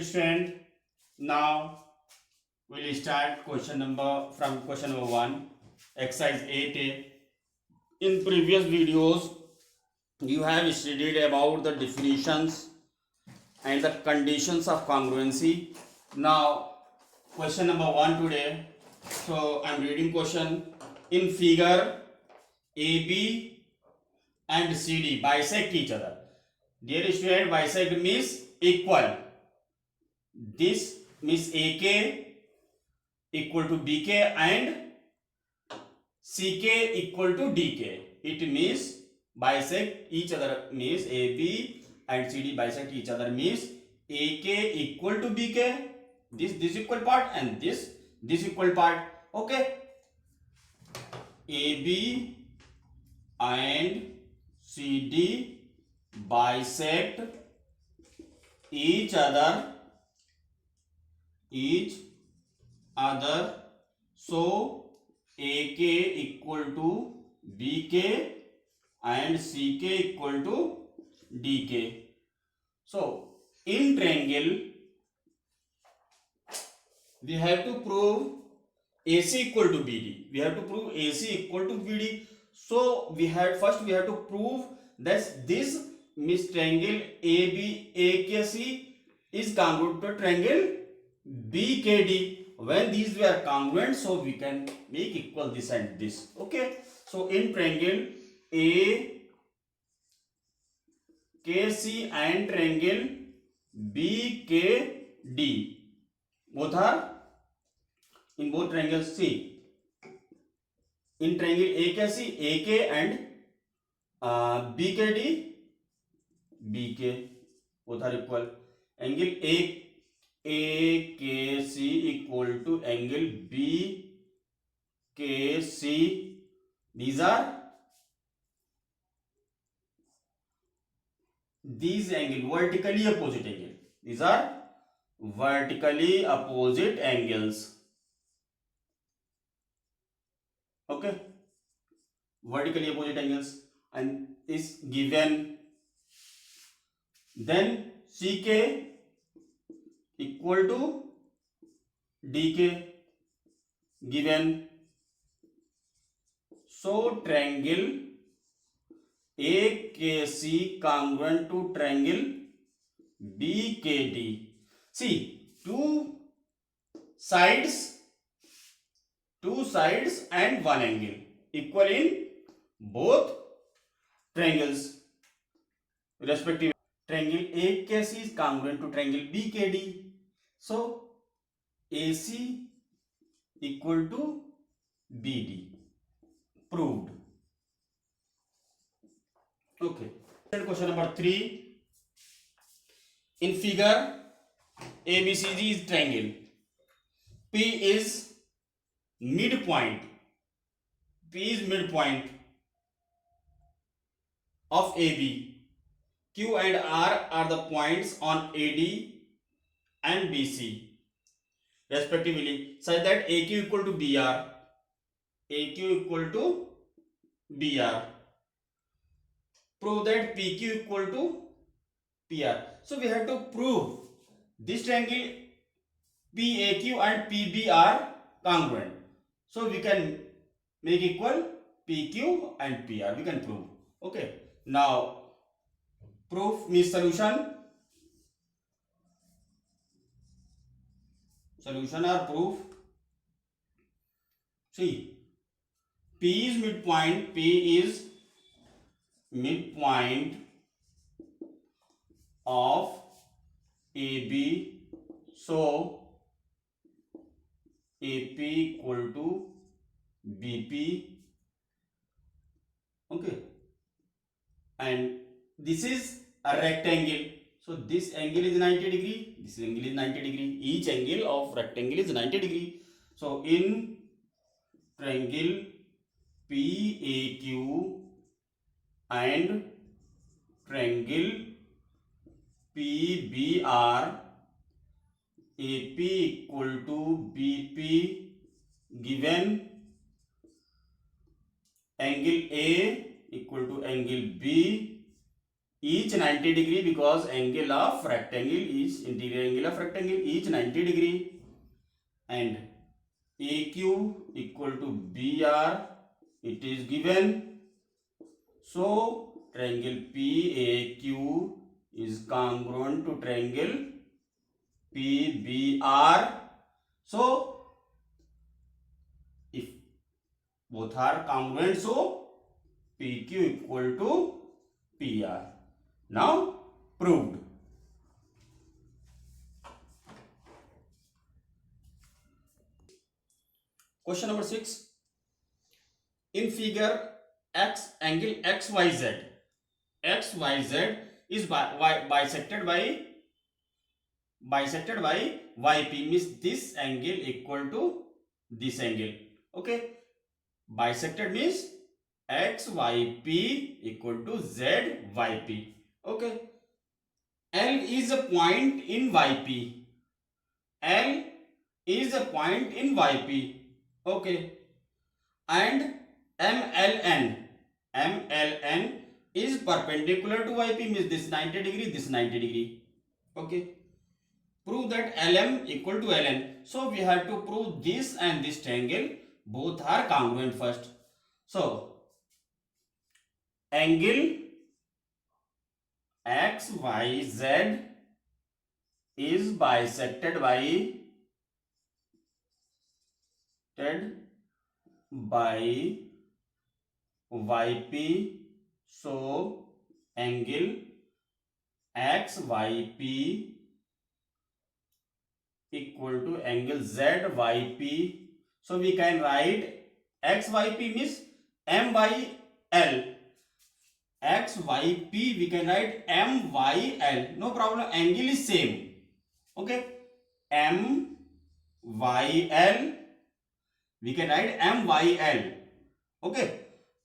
student, now we'll start question number from question number 1, exercise 8a. In previous videos, you have studied about the definitions and the conditions of congruency. Now, question number 1 today. So, I'm reading question. In figure, AB and CD bisect each other. Dear student, bisect means equal. This means AK equal to BK and CK equal to DK. It means bisect each other means AB and CD bisect each other means AK equal to BK. This equal part and this equal part. Okay. AB and CD bisect each other so AK equal to BK and CK equal to DK. So in triangle we have to prove AC equal to BD. We have to prove AC equal to BD. So we have to prove that this means triangle ABAKC is congruent to triangle BKD. When these were congruent, so we can make equal this and this. Okay. So in triangle AKC and triangle BKD, both are in both triangles. See, in triangle AKC, AK and BKD, BK, both are equal. Angle AKC equal to angle BKC. These angle vertically opposite angle. These are vertically opposite angles. Okay, vertically opposite angles and is given. Then CK equal to DK given. So triangle AKC congruent to triangle BKD. See, two sides and one angle equal in both triangles respectively. Triangle AKC is congruent to triangle BKD. So AC equal to BD. Proved. Okay. Question number 3. In figure, ABCD is triangle. P is midpoint. P is midpoint of AB. Q and R are the points on AD and BC respectively, such that AQ equal to BR. AQ equal to BR. Prove that PQ equal to PR. So we have to prove this triangle PAQ and PB are congruent. So we can make equal PQ and PR. We can prove. Okay. Now proof means solution. Solution or proof. See, P is midpoint. P is midpoint of AB. So AP equal to BP. Okay. And this is a rectangle. So this angle is 90 degree. This angle is 90 degree. Each angle of rectangle is 90 degree. So in triangle PAQ and triangle PBR, AP equal to BP given. Angle A equal to angle B each 90 degree, because angle of rectangle is interior angle of rectangle each 90 degree, and AQ equal to BR, it is given. So triangle PAQ is congruent to triangle PBR. So if both are congruent, so PQ equal to PR. Now proved. Question number 6. In figure X, angle XYZ is bisected by YP, means this angle equal to this angle. Okay, bisected means XYP equal to ZYP. Okay, L is a point in YP. L is a point in YP. Okay, and MLN is perpendicular to YP, means this 90 degree, this 90 degree. Okay, prove that LM equal to LN. So we have to prove this and this triangle both are congruent first. So angle XYZ is bisected by YP. So angle XYP equal to angle ZYP. So we can write XYP means M by L. XYP we can write M by L. No problem, angle is same. Okay, M Y L, we can write M Y L. Okay,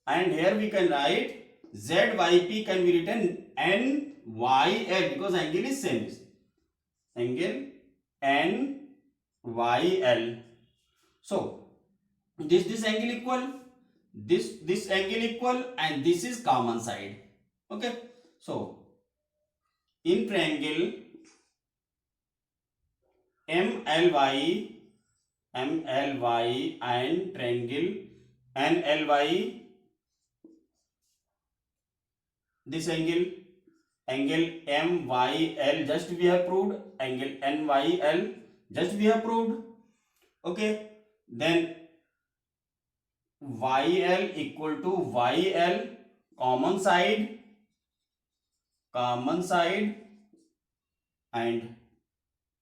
and here we can write ZYP can be written N Y L, because angle is same. Angle N Y L. So this angle equal, this angle equal, and this is common side. Okay, so in triangle MLY and triangle NLY, this angle MYL just we have proved, angle NYL just we have proved. Okay, then YL equal to YL, common side, and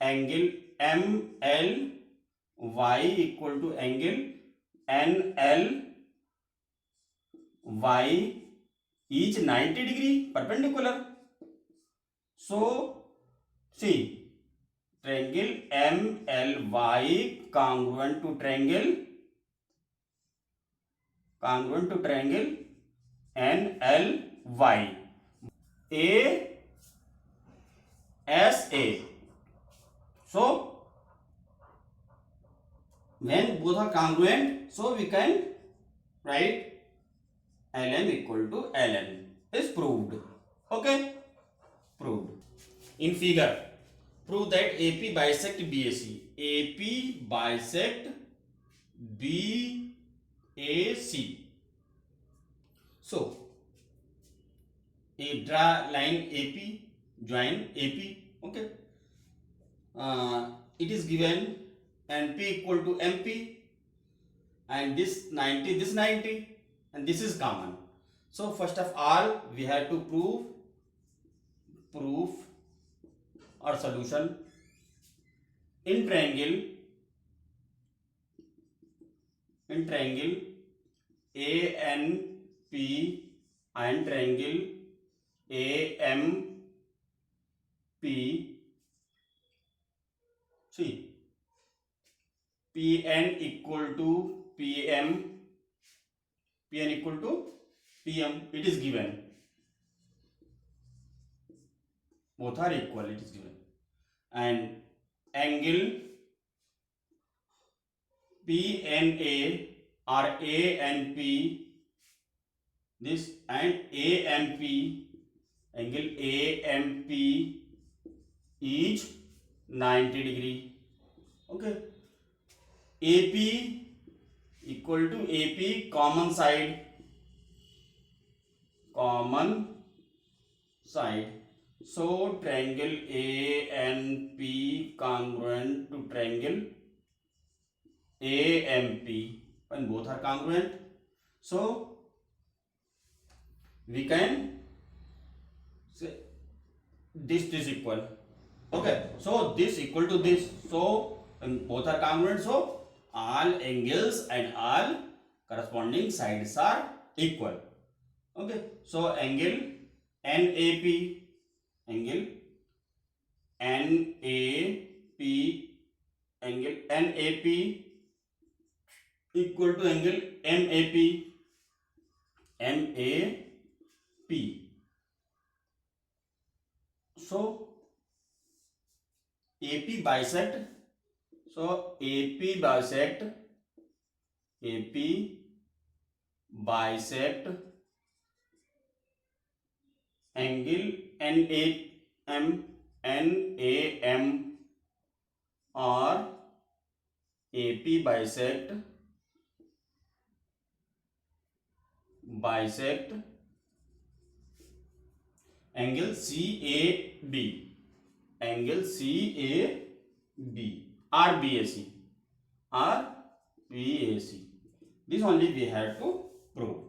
angle MLY equal to angle NLY, each 90 degree perpendicular. So see, triangle MLY congruent to triangle NLY. ASA. So when both are congruent, so we can write LM equal to LN. Is proved. Okay, proved. In figure, prove that AP bisect BAC. AP bisect BAC. So a draw line AP, join AP. Okay, it is given NP equal to MP, and this 90, and this is common. So first of all we have to proof or solution. In triangle ANP and triangle AMP, see, PN equal to PM, it is given, both are equal, it is given, and angle PNA or ANP, this, and AMP angle AMP is 90 degree. Okay, AP equal to AP common side, so triangle ANP congruent to triangle AMP when both are congruent, so we can say this is equal. Okay, so this equal to this, so when both are congruent, so all angles and all corresponding sides are equal. Okay, so angle NAP equal to angle MAP. So AP bisect angle NAM or AP bisect angle CAB or BAC. This only we have to prove.